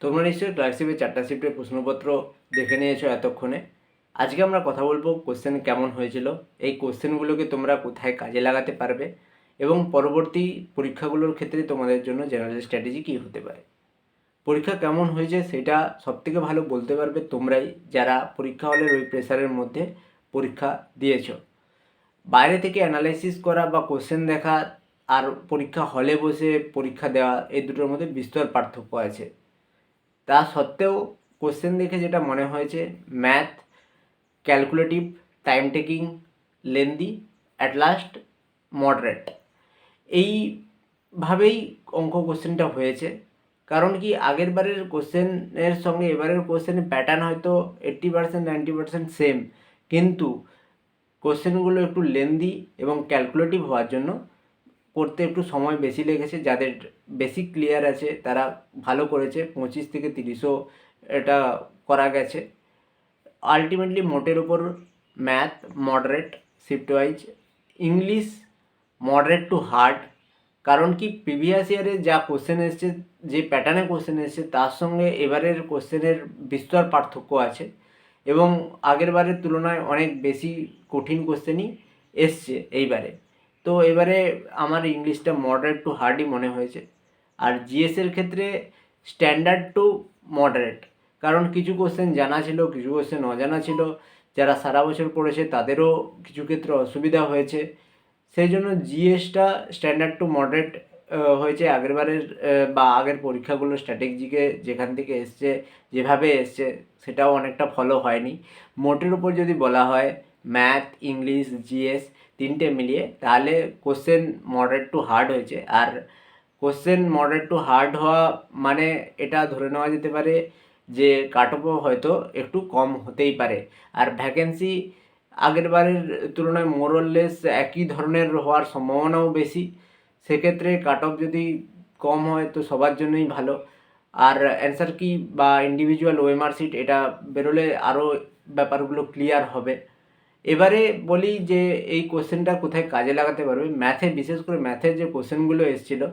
তোমরা নিশ্চয়ই ক্লার্কশিপের 4টা শিফটের প্রশ্নপত্র দেখে নিয়েছো এতক্ষণে। আজকে আমরা কথা বলবো কোশ্চেন কেমন হয়েছিল, এই কোশ্চেনগুলোকে তোমরা কোথায় কাজে লাগাতে পারবে এবং পরবর্তী পরীক্ষাগুলোর ক্ষেত্রে তোমাদের জন্য জেনারেল স্ট্র্যাটেজি কী হতে পারে। পরীক্ষা কেমন হয়েছে সেটা সবথেকে ভালো বলতে পারবে তোমরাই, যারা পরীক্ষা হলের ওই প্রেসারের মধ্যে পরীক্ষা দিয়েছো। বাইরে থেকে অ্যানালাইসিস করা বা কোশ্চেন দেখা আর পরীক্ষা হলে বসে পরীক্ষা দেওয়া, এই দুটোর মধ্যে বিস্তর পার্থক্য আছে। তা সত্ত্বেও কোশ্চেন দেখে যেটা মনে হয়েছে, math, calculative, time taking, lengthy, at last moderate, এইভাবেই অঙ্ক কোশ্চেনটা হয়েছে। কারণ কি, আগের বারের কোশ্চেনের সঙ্গে এবারের কোশ্চেনের প্যাটার্ন হয়তো 80% 90% সেম, কিন্তু কোশ্চেনগুলো একটু লেন্দি এবং ক্যালকুলেটিভ হওয়ার জন্য করতে একটু সময় বেশি লেগেছে। যাদের বেসিক ক্লিয়ার আছে তারা ভালো করেছে, 25 থেকে 30ও এটা করা গেছে। আলটিমেটলি মোটের উপর math moderate shift wise, English moderate two hard. কারণ কি, প্রিভিয়াস ইয়ারে যা কোশ্চেন এসছে, যে প্যাটার্নে কোশ্চেন এসছে তার সঙ্গে এবারের কোশ্চেনের বিস্তর পার্থক্য আছে এবং আগের বারের তুলনায় অনেক বেশি কঠিন কোশ্চেনই এসছে এইবারে। তো এবারে আমার ইংলিশটা মডারেট টু হার্ডই মনে হয়েছে। আর জিএসের ক্ষেত্রে স্ট্যান্ডার্ড টু মডারেট, কারণ কিছু কোশ্চেন জানা ছিল, কিছু কোশ্চেন অজানা ছিল। যারা সারা বছর পড়েছে তাদেরও কিছু ক্ষেত্রে অসুবিধা হয়েছে। সেই জন্য জিএসটা স্ট্যান্ডার্ড টু মডারেট হয়েছে। আগেরবারের বা আগের পরীক্ষাগুলোর স্ট্র্যাটেজিকে যেখান থেকে এসছে, যেভাবে এসছে, সেটাও অনেকটা ফলো হয়নি। মোটের উপর যদি বলা হয় ম্যাথ, ইংলিশ, জিএস তিনটে মিলিয়ে, তাহলে কোশ্চেন মডারেট টু হার্ড হয়েছে। আর কোশ্চেন মডারেট টু হার্ড হওয়া মানে এটা ধরে নেওয়া যেতে পারে যে কাট অফও হয়তো একটু কম হতেই পারে। আর ভ্যাকেন্সি আগের বারের তুলনায় মোরলেস একই ধরনের হওয়ার সম্ভাবনাও বেশি। সেক্ষেত্রে কাট অফ যদি কম হয় তো সবার জন্যই ভালো। আর অ্যান্সার কি বা ইন্ডিভিজুয়াল ওএমআর শিট এটা বেরোলে আরও ব্যাপারগুলো ক্লিয়ার হবে। এবারে বলি যে এই কোশ্চেনটা কোথায় কাজে লাগাতে পারবে। ম্যাথে, বিশেষ করে ম্যাথের যে কোশ্চেনগুলো এসেছিলো,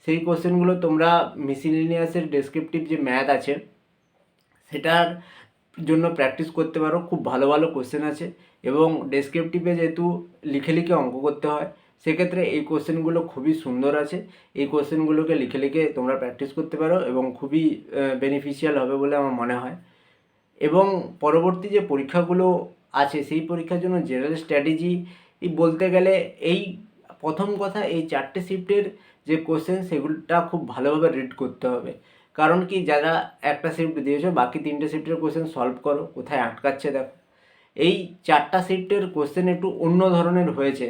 সেই কোশ্চেনগুলো তোমরা মিসিলিনিয়াসের ডেসক্রিপটিভ যে ম্যাথ আছে সেটার জন্য প্র্যাকটিস করতে পারো। খুব ভালো ভালো কোশ্চেন আছে এবং ডেসক্রিপটিভে যেহেতু লিখে লিখে অঙ্ক করতে হয়, সেক্ষেত্রে এই কোশ্চেনগুলো খুবই সুন্দর আছে। এই কোশ্চেনগুলোকে লিখে লিখে তোমরা প্র্যাকটিস করতে পারো এবং খুবই বেনিফিশিয়াল হবে বলে আমার মনে হয়। এবং পরবর্তী যে পরীক্ষাগুলো আছে সেই পরীক্ষার জন্য জেনারেল স্ট্র্যাটেজি বলতে গেলে, এই প্রথম কথা, এই 4টে শিফটের যে কোশ্চেন সেগুলোটা খুব ভালোভাবে রিড করতে হবে। কারণ কি, যারা একটা শিফট দিয়েছো বাকি 3টে শিফটের কোশ্চেন সলভ করো, কোথায় আটকাচ্ছে দেখো। এই 4টা শিফটের কোশ্চেন একটু অন্য ধরনের হয়েছে,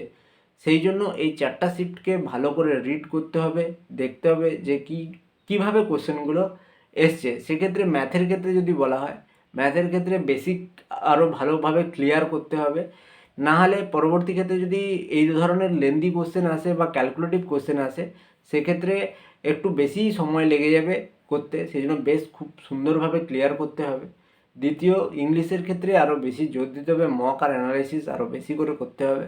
সেই জন্য এই 4টা শিফটকে ভালো করে রিড করতে হবে, দেখতে হবে যে কীভাবে কোশ্চেনগুলো এসছে। সেক্ষেত্রে ম্যাথের ক্ষেত্রে যদি বলা হয়, ম্যাথের ক্ষেত্রে বেসিক আরও ভালোভাবে ক্লিয়ার করতে হবে। না হলে পরবর্তী ক্ষেত্রে যদি এই ধরনের লেন্দি কোশ্চেন আসে বা ক্যালকুলেটিভ কোশ্চেন আসে, সেক্ষেত্রে একটু বেশি সময় লেগে যাবে করতে। সেই জন্য বেশ খুব সুন্দরভাবে ক্লিয়ার করতে হবে। দ্বিতীয়, ইংলিশের ক্ষেত্রে আরও বেশি জোর দিতে হবে, মক আর অ্যানালাইসিস আরও বেশি করে করতে হবে।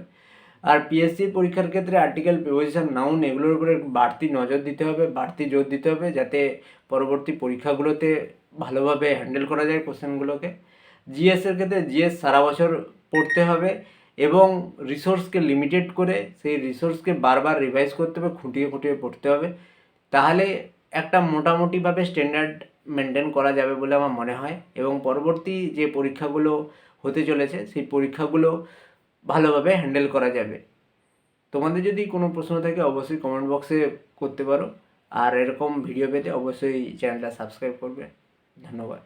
আর পিএসসির পরীক্ষার ক্ষেত্রে আর্টিকেল, প্রিপোজিশন, নাউন এগুলোর উপরে বাড়তি নজর দিতে হবে, বাড়তি জোর দিতে হবে, যাতে পরবর্তী পরীক্ষাগুলোতে ভালোভাবে হ্যান্ডেল করা যায় কোশ্চেনগুলোকে। জিএসের ক্ষেত্রে জিএস সারা বছর পড়তে হবে এবং রিসোর্সকে লিমিটেড করে সেই রিসোর্সকে বারবার রিভাইজ করতে হবে, খুঁটিয়ে খুঁটিয়ে পড়তে হবে। তাহলে একটা মোটামুটিভাবে স্ট্যান্ডার্ড মেনটেন করা যাবে বলে আমার মনে হয় এবং পরবর্তী যে পরীক্ষাগুলো হতে চলেছে সেই পরীক্ষাগুলো ভালোভাবে হ্যান্ডেল করা যাবে। তোমাদের যদি কোনো প্রশ্ন থাকে অবশ্যই কমেন্ট বক্সে করতে পারো। আর এরকম ভিডিও পেতে অবশ্যই চ্যানেলটা সাবস্ক্রাইব করবে। ধন্যবাদ।